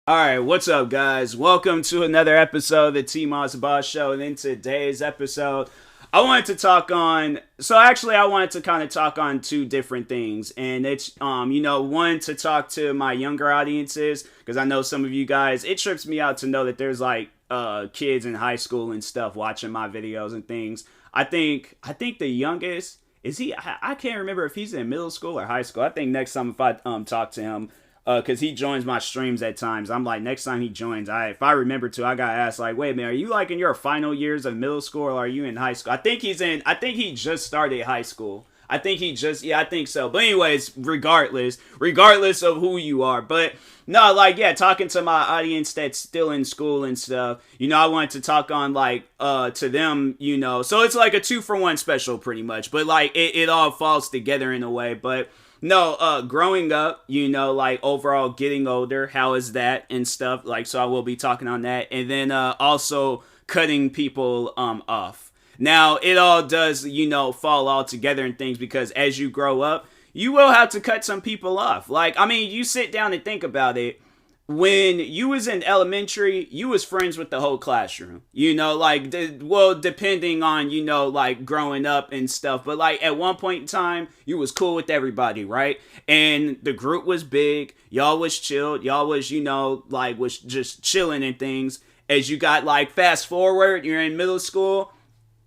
Alright, what's up, guys? Welcome to another episode of the TMossBoss Show. And in today's episode, I wanted to talk on. I wanted to kind of talk on two different things. And it's, one to talk to my younger audiences, because I know some of you guys, it trips me out to know that there's kids in high school and stuff watching my videos and things. I think the youngest, is he, I can't remember if he's in middle school or high school. I think next time if I talk to him, because he joins my streams at times. I'm like, next time he joins, if I remember to, I got asked, like, wait, man, are you like in your final years of middle school or are you in high school? I think he just started high school. I think so. But anyways, regardless of who you are. But no, talking to my audience that's still in school and stuff, I wanted to talk on, to them, so it's like a 2-for-1 special pretty much. But, it all falls together in a way. But no, growing up, overall getting older, how is that and stuff, so I will be talking on that, and then, also cutting people, off. Now, it all does, fall all together and things, because as you grow up, you will have to cut some people off. You sit down and think about it. When you was in elementary, you was friends with the whole classroom, depending on, growing up and stuff. But, at one point in time, you was cool with everybody, right? And the group was big. Y'all was chilled. Y'all was, was just chilling and things. As you got, fast forward, you're in middle school,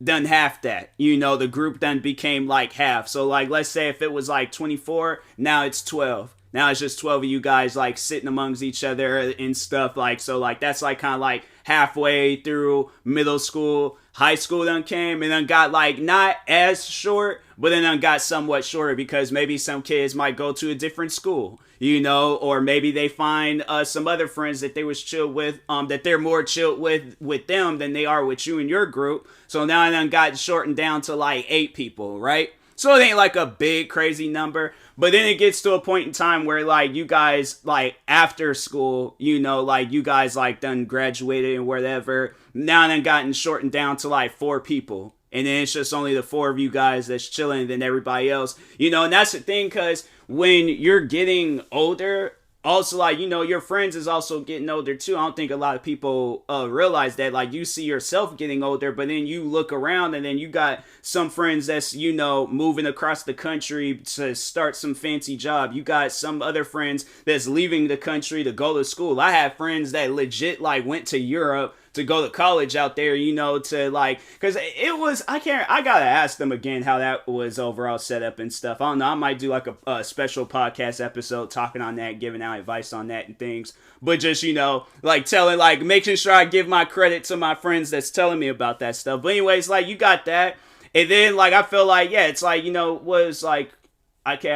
done half that. The group then became, half. So, let's say if it was, 24, now it's 12. Now it's just 12 of you guys, sitting amongst each other and stuff, that's, kind of, halfway through middle school. High school then came and then got, not as short, but then got somewhat shorter, because maybe some kids might go to a different school, or maybe they find some other friends that they was chilled with, that they're more chilled with them than they are with you and your group. So now it then got shortened down to, 8 people, right? So it ain't, a big, crazy number. But then it gets to a point in time where, you guys, after school, you guys, done graduated and whatever. Now then gotten shortened down to, 4 people. And then it's just only the 4 of you guys that's chilling than everybody else. And that's the thing, because when you're getting older, also, your friends is also getting older, too. I don't think a lot of people realize that, you see yourself getting older, but then you look around and then you got some friends that's, moving across the country to start some fancy job. You got some other friends that's leaving the country to go to school. I have friends that legit, went to Europe to go to college out there, because it was, I gotta ask them again how that was overall set up and stuff. I don't know, I might do a special podcast episode talking on that, giving out advice on that and things, but just, telling, making sure I give my credit to my friends that's telling me about that stuff. But anyways, you got that, and then, I feel it's I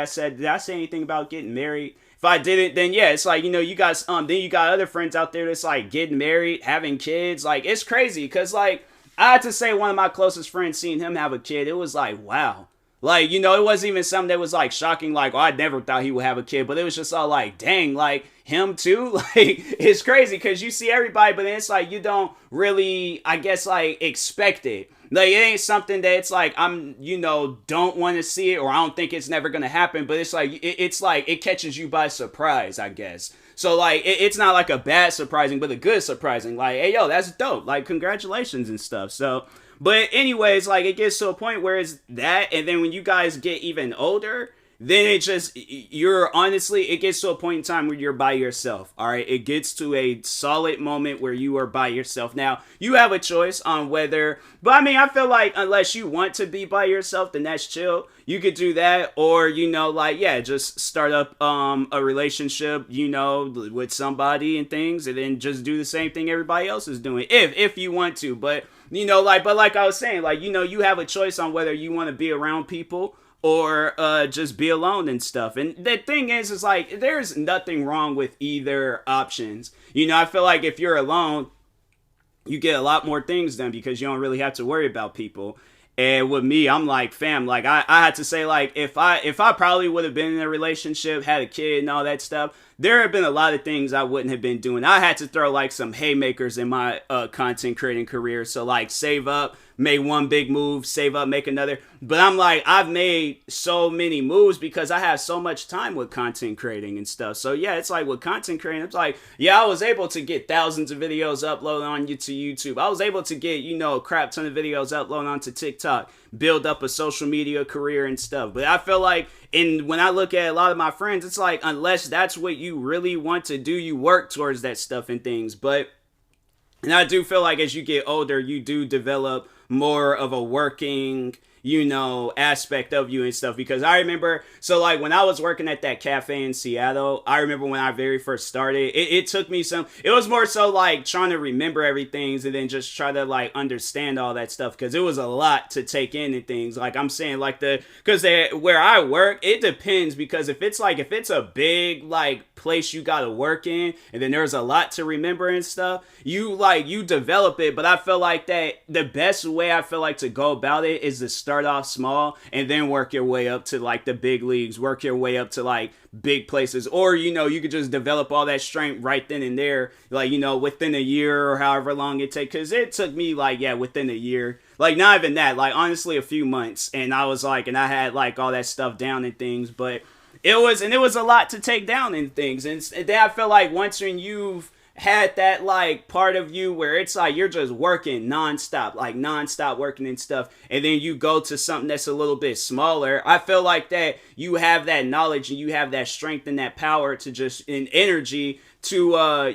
said, did I say anything about getting married? If I didn't, then yeah, it's you guys, then you got other friends out there that's getting married, having kids. It's crazy, because I had to say one of my closest friends, seeing him have a kid, it was wow. It wasn't even something that was shocking, oh, I never thought he would have a kid, but it was just all dang, him too? It's crazy, because you see everybody, but then it's you don't really, I guess, expect it. It ain't something that it's I'm, don't want to see it, or I don't think it's never gonna happen, but it's it catches you by surprise, I guess. So it's not a bad surprising, but a good surprising. Hey, yo, that's dope. Congratulations and stuff. So, but anyways, it gets to a point where it's that, and then when you guys get even older, then it gets to a point in time where you're by yourself. All right, it gets to a solid moment where you are by yourself. Now, you have a choice on whether, but I feel unless you want to be by yourself, then that's chill. You could do that, or just start up a relationship, with somebody and things, and then just do the same thing everybody else is doing, if you want to. But but like I was saying, you have a choice on whether you want to be around people or just be alone and stuff. And the thing is there's nothing wrong with either options. I feel if you're alone, you get a lot more things done, because you don't really have to worry about people. And with me, I'm fam, I had to say, if I probably would have been in a relationship, had a kid and all that stuff, there have been a lot of things I wouldn't have been doing. I had to throw like some haymakers in my content creating career. So like save up, make one big move, save up, make another. But I'm like, I've made so many moves because I have so much time with content creating and stuff. So yeah, it's like with content creating, it's like, yeah, I was able to get thousands of videos uploaded on to YouTube. I was able to get, a crap ton of videos uploaded onto TikTok, build up a social media career and stuff. But I feel like when I look at a lot of my friends, it's like, unless that's what you really want to do, you work towards that stuff and things. And I do feel like as you get older, you do develop more of a working, aspect of you and stuff. Because I remember, so like when I was working at that cafe in Seattle, I remember when I very first started, it took me it was more so like trying to remember everything and then just try to like understand all that stuff. Because it was a lot to take in and things. Like I'm saying like because where I work, it depends. Because if it's a big like place you gotta work in and then there's a lot to remember and stuff, you develop it. But I feel like that the best way I feel like to go about it is to start off small and then work your way up to like the big leagues, work your way up to like big places. Or you could just develop all that strength right then and there, like within a year or however long it takes. Because it took me within a year, like not even that, like honestly a few months, and I was like, and I had like all that stuff down and things. But it was a lot to take down and things. And then I feel like once when you've had that like part of you where it's like you're just working nonstop working and stuff, and then you go to something that's a little bit smaller, I feel like that you have that knowledge and you have that strength and that power to just in energy to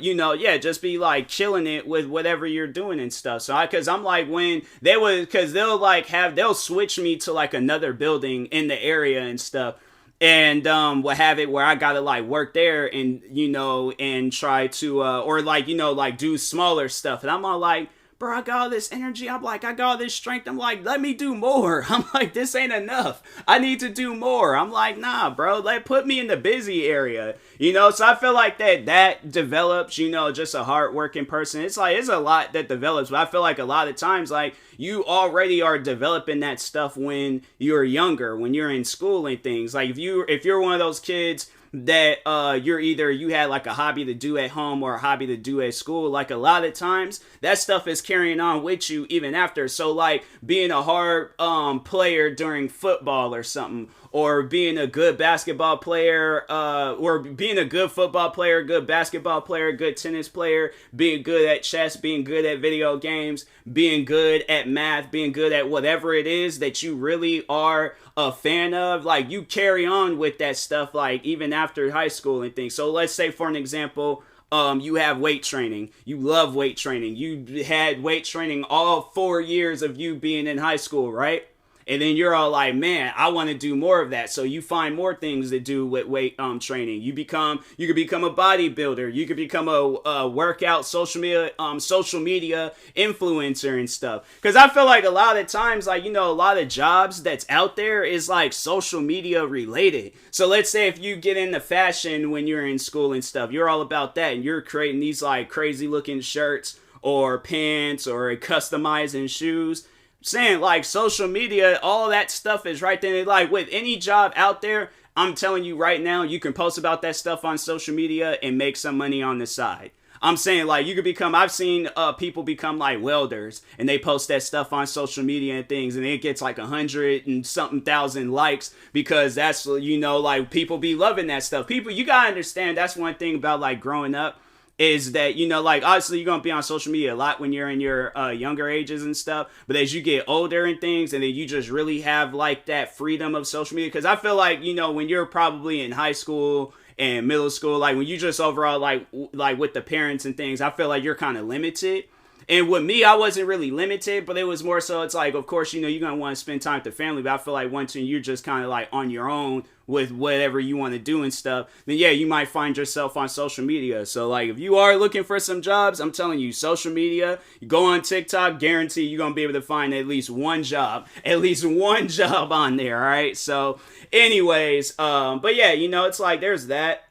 just be like killing it with whatever you're doing and stuff. So because I'm like, when they'll switch me to like another building in the area and stuff, and we'll have it where I gotta like work there and and try to do smaller stuff. And I'm all like, bro, I got all this energy. I'm like, I got all this strength. I'm like, let me do more. I'm like, this ain't enough. I need to do more. I'm like, nah, bro, put me in the busy area. So I feel like that develops, just a hardworking person. It's like, it's a lot that develops, but I feel like a lot of times, like, you already are developing that stuff when you're younger, when you're in school and things. Like, if you're one of those kids that you had like a hobby to do at home or a hobby to do at school, like a lot of times that stuff is carrying on with you even after. So like being a hard player during football or something, or being a good basketball player, or being a good football player, good basketball player, good tennis player, being good at chess, being good at video games, being good at math, being good at whatever it is that you really are a fan of, like you carry on with that stuff like even after high school and things. So let's say for an example, you have weight training. You love weight training. You had weight training all 4 years of you being in high school, right? And then you're all like, man, I want to do more of that. So you find more things to do with weight training. You could become a bodybuilder. You could become a workout social media influencer and stuff. Because I feel like a lot of times, like, a lot of jobs that's out there is like social media related. So let's say if you get into fashion when you're in school and stuff, you're all about that, and you're creating these like crazy looking shirts or pants or customizing shoes. Saying like social media, all that stuff is right there. Like with any job out there, I'm telling you right now, you can post about that stuff on social media and make some money on the side. I'm saying like you could I've seen people become like welders and they post that stuff on social media and things, and it gets like 100 and something thousand likes because that's, like people be loving that stuff. People, you gotta understand, that's one thing about like growing up, is that, like, obviously you're going to be on social media a lot when you're in your younger ages and stuff. But as you get older and things, and then you just really have, like, that freedom of social media. Because I feel like, when you're probably in high school and middle school, like, when you just overall, like with the parents and things, I feel like you're kind of limited. And with me, I wasn't really limited, but it was more so, it's like, of course, you're going to want to spend time with the family, but I feel like once you're just kind of like on your own with whatever you want to do and stuff, then yeah, you might find yourself on social media. So like, if you are looking for some jobs, I'm telling you, social media, you go on TikTok, guarantee you're going to be able to find at least one job on there, all right? So anyways, but yeah, it's like, there's that.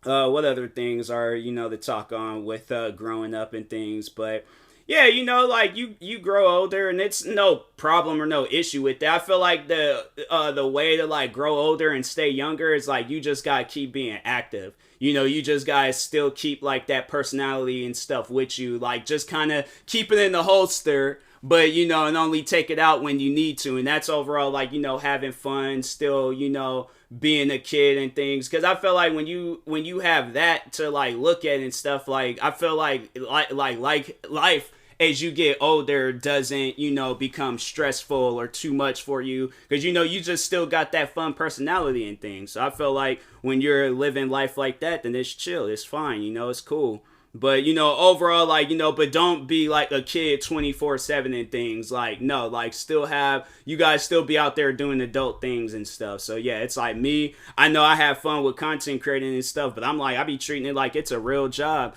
What other things are, to talk on with growing up and things. But Yeah, like you grow older, and it's no problem or no issue with that. I feel like the way to like grow older and stay younger is like you just gotta keep being active. You just gotta still keep like that personality and stuff with you, like just kind of keep it in the holster, but and only take it out when you need to, and that's overall like having fun, still being a kid and things, because I feel like when you have that to like look at and stuff, like I feel like life as you get older doesn't become stressful or too much for you, because you just still got that fun personality and things. So I feel like when you're living life like that, then it's chill, it's fine, it's cool. But overall, like but don't be like a kid 24/7 and things. Like no, like still have you guys still be out there doing adult things and stuff. So yeah, it's like me. I know I have fun with content creating and stuff, but I'm like I be treating it like it's a real job.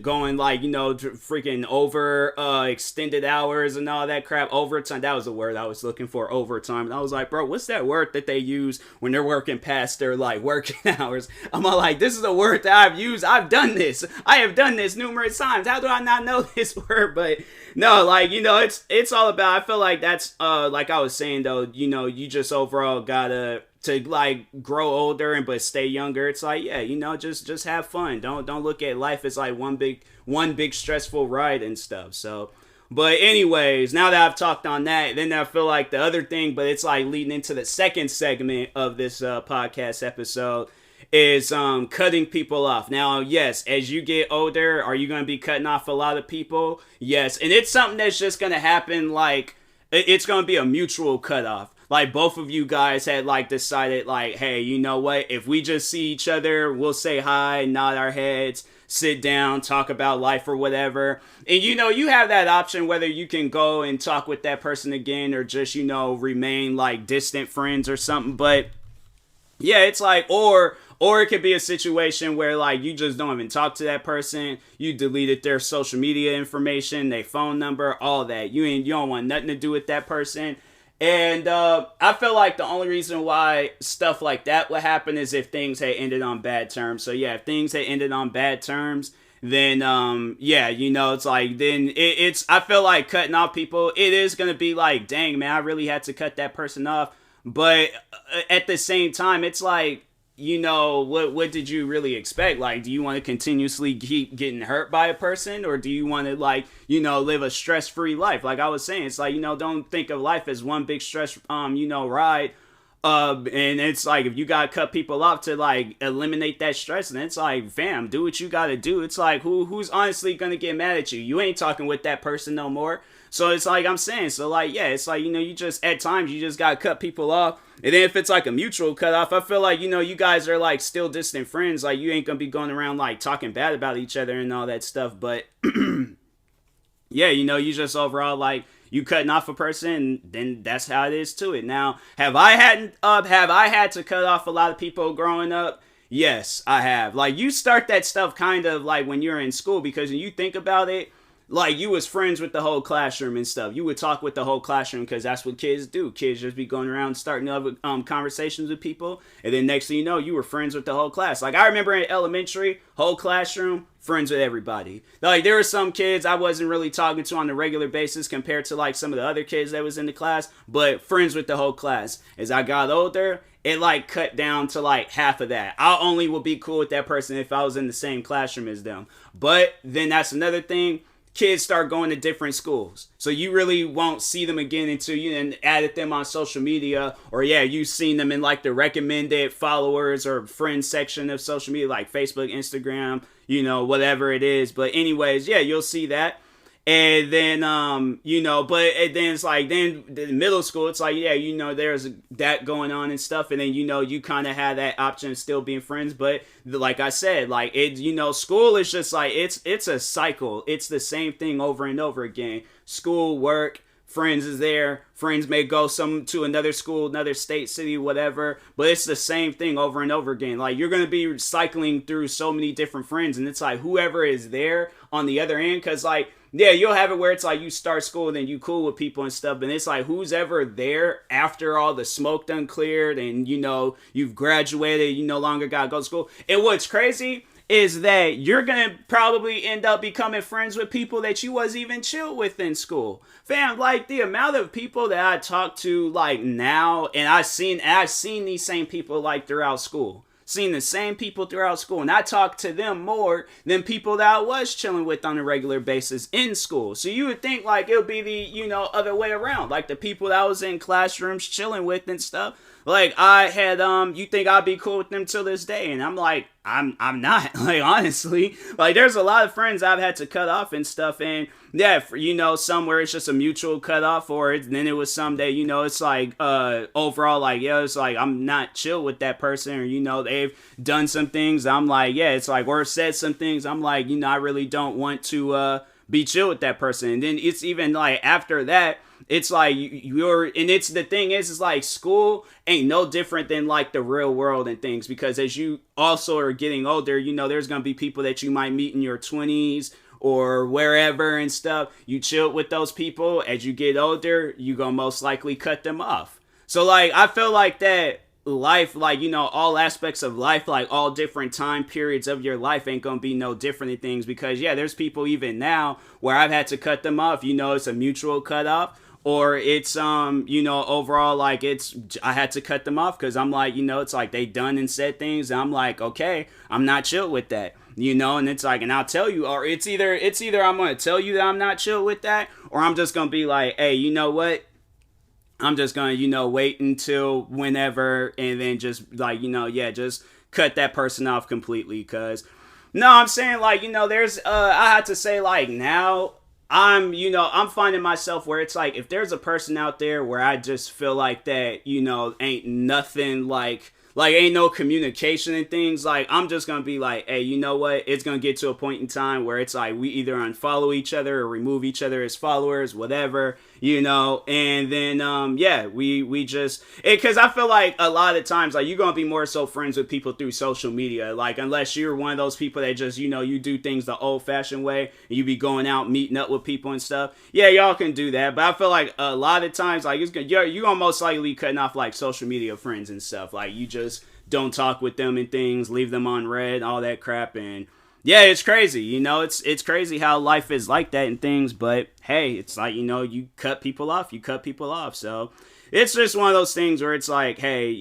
Going like freaking over extended hours and all that crap. Overtime. That was the word I was looking for. Overtime. And I was like, bro, what's that word that they use when they're working past their like working hours? I'm all like, this is a word that I've used. I've done this. I have done this numerous times. How do I not know this word? But no, like it's all about, I feel like that's like I was saying though, you just overall gotta to like grow older and but stay younger. It's like just have fun. Don't look at life as like one big stressful ride and stuff. So but anyways, now that I've talked on that, then I feel like the other thing, but it's like leading into the second segment of this podcast episode, is cutting people off. Now, yes, as you get older, are you going to be cutting off a lot of people? Yes, and it's something that's just going to happen, like, it's going to be a mutual cutoff. Like, both of you guys had, like, decided, like, hey, you know what? If we just see each other, we'll say hi, nod our heads, sit down, talk about life or whatever. And, you have that option whether you can go and talk with that person again or just, remain, like, distant friends or something. But, yeah, it's like, or it could be a situation where, like, you just don't even talk to that person. You deleted their social media information, their phone number, all that. You don't want nothing to do with that person. And I feel like the only reason why stuff like that would happen is if things had ended on bad terms. So, yeah, if things had ended on bad terms, then, it's like, then it's, I feel like cutting off people, it is going to be like, dang, man, I really had to cut that person off. But at the same time, it's like, what did you really expect? Like, do you want to continuously keep getting hurt by a person, or do you want to, like, live a stress-free life? Like I was saying, it's like, don't think of life as one big stress, ride. And it's like, if you gotta cut people off to like eliminate that stress, and it's like, fam, do what you gotta do. It's like, who's honestly gonna get mad at you? You ain't talking with that person no more. So it's like I'm saying, so like, yeah, it's like, you just, at times, you just gotta cut people off. And then if it's like a mutual cutoff, I feel like, you guys are like still distant friends. Like, you ain't gonna be going around like talking bad about each other and all that stuff. But yeah, you just overall like, you cutting off a person, then that's how it is to it. Now, have I had to cut off a lot of people growing up? Yes, I have. Like, you start that stuff kind of like when you're in school, because when you think about it, like, you was friends with the whole classroom and stuff. You would talk with the whole classroom because that's what kids do. Kids just be going around starting other conversations with people. And then next thing you know, you were friends with the whole class. Like, I remember in elementary, whole classroom, friends with everybody. Like, there were some kids I wasn't really talking to on a regular basis compared to, like, some of the other kids that was in the class. But friends with the whole class. As I got older, it, like, cut down to, like, half of that. I only would be cool with that person if I was in the same classroom as them. But then that's another thing. Kids start going to different schools, so you really won't see them again until you added them on social media, or you've seen them in like the recommended followers or friends section of social media, like Facebook, Instagram, whatever it is. But anyways, you'll see that. And then, but then it's like, then the middle school, it's like, there's that going on and stuff. And then, you kind of have that option of still being friends. But like I said, like it, school is just like, it's a cycle. It's the same thing over and over again. School, work, friends is there. Friends may go to another school, another state, city, whatever. But it's the same thing over and over again. Like, you're going to be cycling through so many different friends. And it's like, whoever is there on the other end, because like, yeah, you'll have it where it's like you start school and then you cool with people and stuff, and it's like who's ever there after all the smoke done cleared and you've graduated, you no longer gotta go to school. And what's crazy is that you're gonna probably end up becoming friends with people that you was even chill with in school. Fam, like the amount of people that I talk to like now, and I've seen these same people like throughout school. Seen the same people throughout school, and I talk to them more than people that I was chilling with on a regular basis in school. So you would think like it would be the, other way around. Like the people that I was in classrooms chilling with and stuff. Like I had you think I'd be cool with them till this day, and I'm like, I'm not. Like honestly, like there's a lot of friends I've had to cut off and stuff, and yeah, somewhere it's just a mutual cutoff, or then it was someday, it's like overall, like yeah, it's like I'm not chill with that person, or they've done some things. I'm like, yeah, it's like, or said some things. I'm like, I really don't want to be chill with that person, and then it's even like after that. It's like and it's the thing is like school ain't no different than like the real world and things, because as you also are getting older, there's gonna be people that you might meet in your 20s or wherever and stuff. You chill with those people. As you get older, you gonna most likely cut them off. So like I feel like that life, like all aspects of life, like all different time periods of your life ain't gonna be no different in things, because yeah, there's people even now where I've had to cut them off. It's a mutual cutoff. Or it's overall like I had to cut them off because I'm like, it's like they done and said things, and I'm like, okay, I'm not chill with that, and it's like, and I'll tell you, or it's either I'm gonna tell you that I'm not chill with that, or I'm just gonna be like, hey, you know what, I'm just gonna wait until whenever, and then just like just cut that person off completely. Because no, I'm saying like there's I had to say like now I'm finding myself where it's like, if there's a person out there where I just feel like that, ain't nothing like ain't no communication and things, like I'm just gonna be like, hey, you know what, it's gonna get to a point in time where it's like we either unfollow each other or remove each other as followers, whatever, and then yeah, we just because I feel like a lot of times like you're gonna be more so friends with people through social media, like unless you're one of those people that just you do things the old fashioned way and you be going out meeting up with people and stuff. Yeah, y'all can do that, but I feel like a lot of times like you're gonna most likely cutting off like social media friends and stuff, like you just don't talk with them and things, leave them on red, all that crap. And yeah, it's crazy, it's crazy how life is like that and things, but hey, it's like, you cut people off, so it's just one of those things where it's like, hey,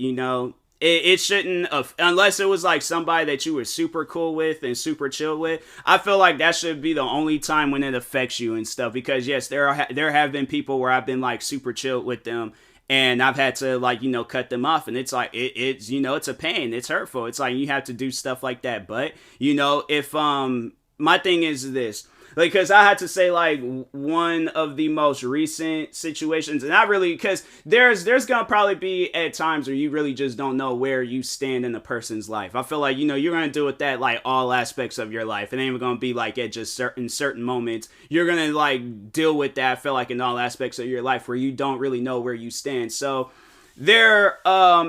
it shouldn't have, unless it was like somebody that you were super cool with and super chill with. I feel like that should be the only time when it affects you and stuff, because yes, there have been people where I've been like super chill with them, and I've had to like cut them off, and it's like it's it's a pain, it's hurtful, it's like you have to do stuff like that. But if my thing is this, like, because I had to say like one of the most recent situations, and I really, because there's gonna probably be at times where you really just don't know where you stand in a person's life. I feel like you're gonna deal with that like all aspects of your life. It ain't even gonna be like at just certain moments. You're gonna like deal with that, I feel like, in all aspects of your life where you don't really know where you stand. So there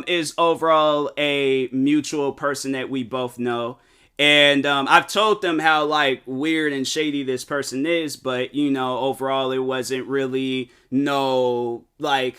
is overall a mutual person that we both know. And I've told them how like weird and shady this person is, but overall it wasn't really no like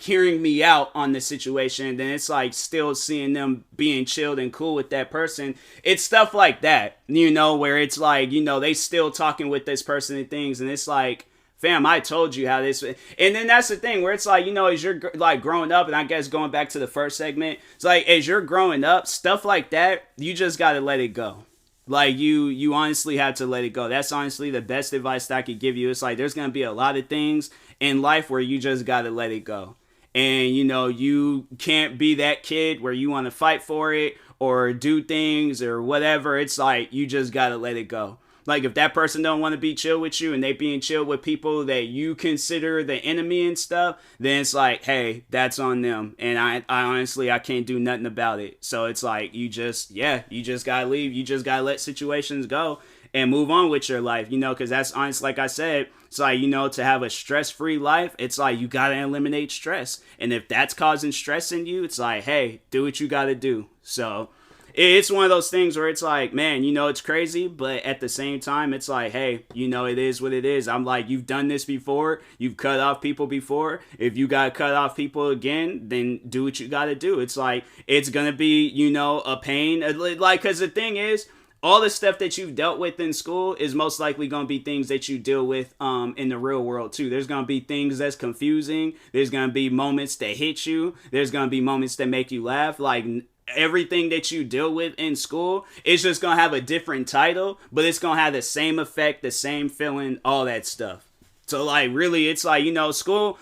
hearing me out on the situation. Then it's like still seeing them being chilled and cool with that person. It's stuff like that, where it's like they still talking with this person and things, and it's like, fam, I told you how this. And then that's the thing where it's like, as you're like growing up, and I guess going back to the first segment, it's like as you're growing up, stuff like that, you just got to let it go. Like you honestly have to let it go. That's honestly the best advice that I could give you. It's like there's going to be a lot of things in life where you just got to let it go. And you can't be that kid where you want to fight for it or do things or whatever. It's like you just got to let it go. Like if that person don't want to be chill with you and they being chill with people that you consider the enemy and stuff, then it's like, hey, that's on them. And I honestly, I can't do nothing about it. So it's like, you just gotta leave. You just gotta let situations go and move on with your life, because that's honest. Like I said, it's like, to have a stress-free life, it's like you gotta eliminate stress. And if that's causing stress in you, it's like, hey, do what you gotta do. So it's one of those things where it's like, man, it's crazy, but at the same time, it's like, hey, it is what it is. I'm like, you've done this before. You've cut off people before. If you got to cut off people again, then do what you got to do. It's like, it's going to be, a pain. Like, because the thing is, all the stuff that you've dealt with in school is most likely going to be things that you deal with in the real world too. There's going to be things that's confusing. There's going to be moments that hit you. There's going to be moments that make you laugh. Like, everything that you deal with in school, it's just going to have a different title, but it's going to have the same effect, the same feeling, all that stuff. So, like, really, it's like, school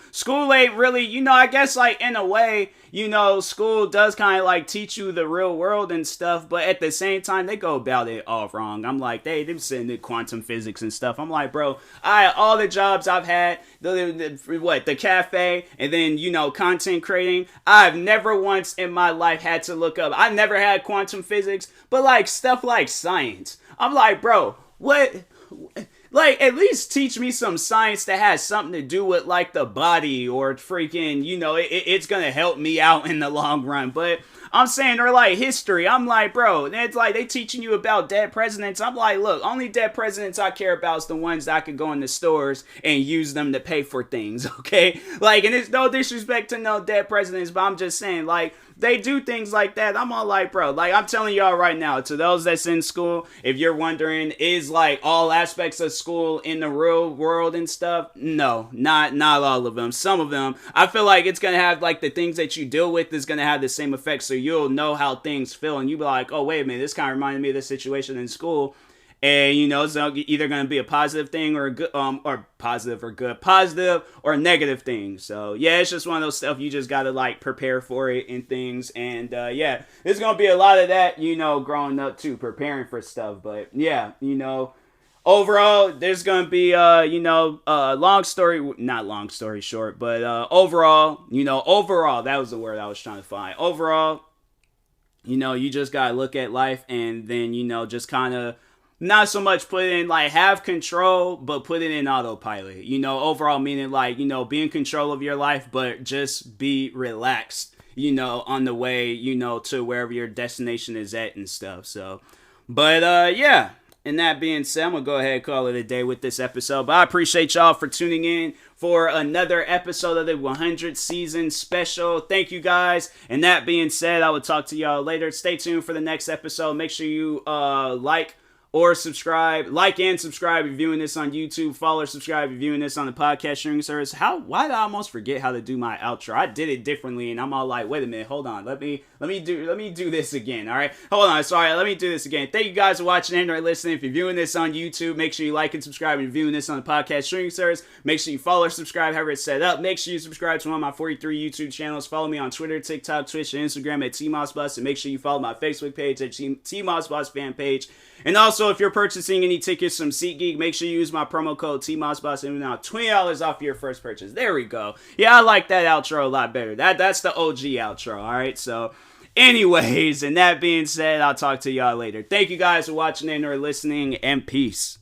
ain't really, I guess, like, in a way, school does kind of, like, teach you the real world and stuff, but at the same time, they go about it all wrong. I'm like, they're sitting in quantum physics and stuff. I'm like, bro, all the jobs I've had, the cafe, and then, content creating, I've never once in my life had to look up. I never had quantum physics, but, like, stuff like science. I'm like, bro, what? Like, at least teach me some science that has something to do with, like, the body or freaking, it's gonna help me out in the long run. But I'm saying, or, like, history. I'm like, bro, it's like they teaching you about dead presidents. I'm like, look, only dead presidents I care about is the ones that I could go in the stores and use them to pay for things, okay? Like, and it's no disrespect to no dead presidents, but I'm just saying, like, they do things like that. I'm all like, bro, like, I'm telling y'all right now, to those that's in school, if you're wondering, is, like, all aspects of school in the real world and stuff? No, not all of them. Some of them, I feel like it's gonna have, like, the things that you deal with is gonna have the same effect, so you'll know how things feel, and you'll be like, oh, wait a minute, this kind of reminded me of this situation in school. And, it's either going to be a positive thing or a good, or positive or a negative thing. So, yeah, it's just one of those stuff you just got to, like, prepare for it and things. And, yeah, there's going to be a lot of that, growing up, too, preparing for stuff. But, yeah, overall, there's going to be, not long story short, but overall, that was the word I was trying to find. Overall, you just got to look at life and then, just kind of, not so much put in, like, have control, but put it in autopilot. Overall meaning, like, be in control of your life, but just be relaxed, on the way, to wherever your destination is at and stuff. So, but, yeah. And that being said, I'm going to go ahead and call it a day with this episode. But I appreciate y'all for tuning in for another episode of the 100 season special. Thank you guys. And that being said, I will talk to y'all later. Stay tuned for the next episode. Make sure you like and subscribe if you're viewing this on YouTube. Follow or subscribe if you're viewing this on the podcast streaming service. Why did I almost forget how to do my outro? I did it differently and I'm all like, wait a minute, hold on. Let me do this again. All right. Hold on. Sorry. Let me do this again. Thank you guys for watching and or listening. If you're viewing this on YouTube, make sure you like and subscribe. If you're viewing this on the podcast streaming service, make sure you follow or subscribe however it's set up. Make sure you subscribe to one of my 43 YouTube channels. Follow me on Twitter, TikTok, Twitch, and Instagram at TMossBoss. And make sure you follow my Facebook page at TMossBoss fan page. And also, if you're purchasing any tickets from SeatGeek, make sure you use my promo code TMossBoss and now $20 off your first purchase. There we go. Yeah, I like that outro a lot better. That's the OG outro, all right? So, anyways, and that being said, I'll talk to y'all later. Thank you guys for watching and or listening, and peace.